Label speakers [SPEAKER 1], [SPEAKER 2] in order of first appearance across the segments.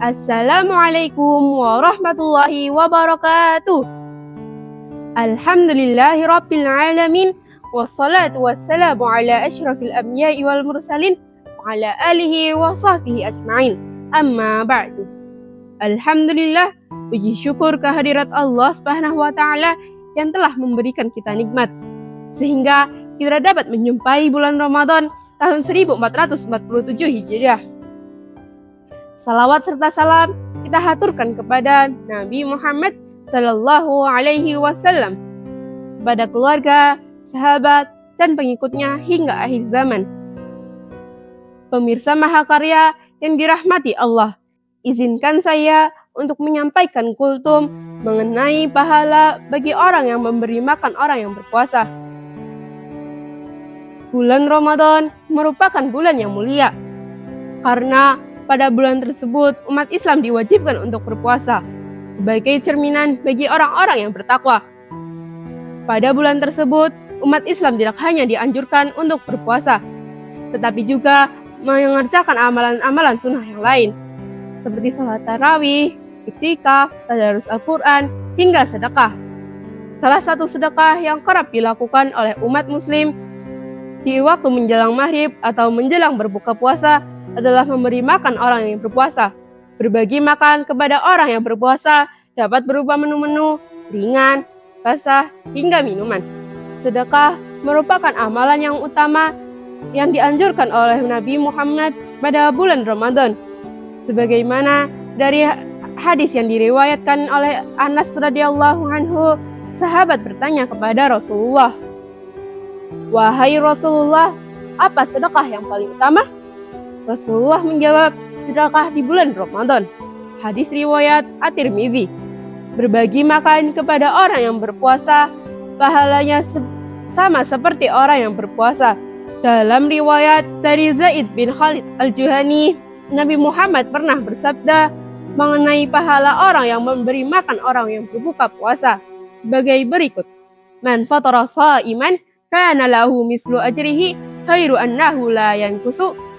[SPEAKER 1] Assalamualaikum warahmatullahi wabarakatuh. Alhamdulillahi rabbil alamin. Wassalatu wassalamu ala asyrafil anbiya'i wal mursalin wa ala alihi wa sahbihi ajma'in. Amma ba'du. Alhamdulillah, puji syukur kehadirat Allah Subhanahu wa taala yang telah memberikan kita nikmat sehingga kita dapat menjumpai bulan Ramadan tahun 1447 Hijriah. Salawat serta salam kita haturkan kepada Nabi Muhammad Sallallahu Alaihi Wasallam, kepada keluarga, sahabat, dan pengikutnya hingga akhir zaman. Pemirsa Mahakarya yang dirahmati Allah, izinkan saya untuk menyampaikan kultum mengenai pahala bagi orang yang memberi makan orang yang berpuasa. Bulan Ramadan merupakan bulan yang mulia, karena pada bulan tersebut umat Islam diwajibkan untuk berpuasa sebagai cerminan bagi orang-orang yang bertakwa. Pada bulan tersebut umat Islam tidak hanya dianjurkan untuk berpuasa, tetapi juga mengerjakan amalan-amalan sunnah yang lain, seperti sholat tarawih, iktikaf, tadarus Al-Quran, hingga sedekah. Salah satu sedekah yang kerap dilakukan oleh umat muslim di waktu menjelang maghrib atau menjelang berbuka puasa adalah memberi makan orang yang berpuasa. Berbagi makan kepada orang yang berpuasa dapat berupa menu-menu ringan, basah, hingga minuman. Sedekah merupakan amalan yang utama yang dianjurkan oleh Nabi Muhammad pada bulan Ramadan. Sebagaimana dari hadis yang diriwayatkan oleh Anas radhiyallahu anhu, sahabat bertanya kepada Rasulullah, "Wahai Rasulullah, apa sedekah yang paling utama?" Rasulullah menjawab, sedekah di bulan Ramadan. Hadis riwayat At-Tirmidzi. Berbagi makan kepada orang yang berpuasa, pahalanya sama seperti orang yang berpuasa. Dalam riwayat dari Zaid bin Khalid Al-Juhani, Nabi Muhammad pernah bersabda mengenai pahala orang yang memberi makan orang yang berbuka puasa sebagai berikut. Man fatara sha'iman kana lahu mislu ajrihi khairu annahu la yankusu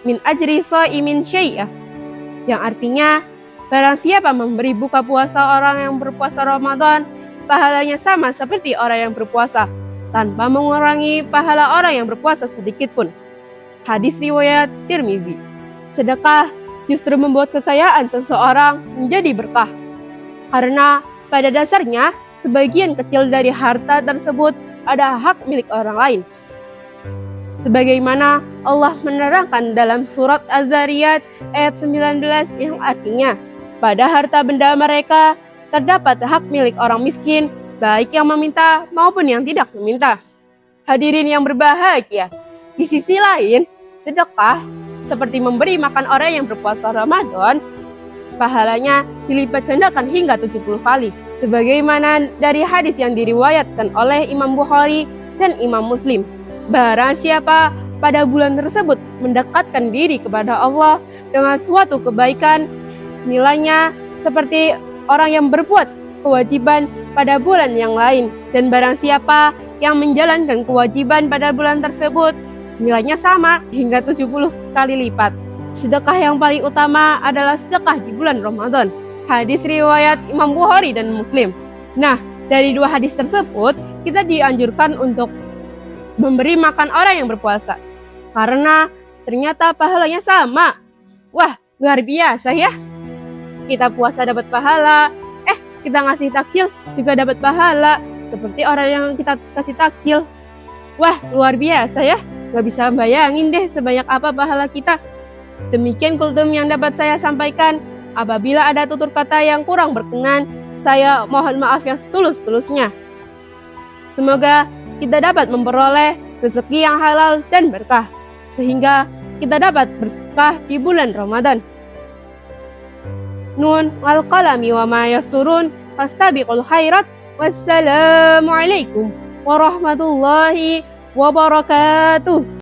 [SPEAKER 1] min ajri sha'imin syai'ah, yang artinya barang siapa memberi buka puasa orang yang berpuasa Ramadan, pahalanya sama seperti orang yang berpuasa tanpa mengurangi pahala orang yang berpuasa sedikit pun. Hadis riwayat Tirmidzi. Sedekah justru membuat kekayaan seseorang menjadi berkah, karena pada dasarnya sebagian kecil dari harta tersebut ada hak milik orang lain. Sebagaimana Allah menerangkan dalam surat Az-Zariyat ayat 19 yang artinya, pada harta benda mereka terdapat hak milik orang miskin, baik yang meminta maupun yang tidak meminta. Hadirin yang berbahagia, di sisi lain, sedekah seperti memberi makan orang yang berpuasa Ramadan, pahalanya dilipat gandakan hingga 70 kali. Sebagaimana dari hadis yang diriwayatkan oleh Imam Bukhari dan Imam Muslim. Barang siapa pada bulan tersebut mendekatkan diri kepada Allah dengan suatu kebaikan, nilainya seperti orang yang berbuat kewajiban pada bulan yang lain. Dan barang siapa yang menjalankan kewajiban pada bulan tersebut, nilainya sama hingga 70 kali lipat. Sedekah yang paling utama adalah sedekah di bulan Ramadan. Hadis riwayat Imam Bukhari dan Muslim. Nah, dari dua hadis tersebut, kita dianjurkan untuk memberi makan orang yang berpuasa, karena ternyata pahalanya sama. Wah, luar biasa ya. Kita puasa dapat pahala, kita ngasih takjil juga dapat pahala, seperti orang yang kita kasih takjil. Wah, luar biasa ya. Gak bisa bayangin deh sebanyak apa pahala kita. Demikian kultum yang dapat saya sampaikan. Apabila ada tutur kata yang kurang berkenan, saya mohon maaf yang setulus-tulusnya. Semoga kita dapat memperoleh rezeki yang halal dan berkah, sehingga kita dapat bersedekah di bulan Ramadan. Nun wal qalami wa ma yasturun, fastabiqul khairat. Wassalamualaikum warahmatullahi wabarakatuh.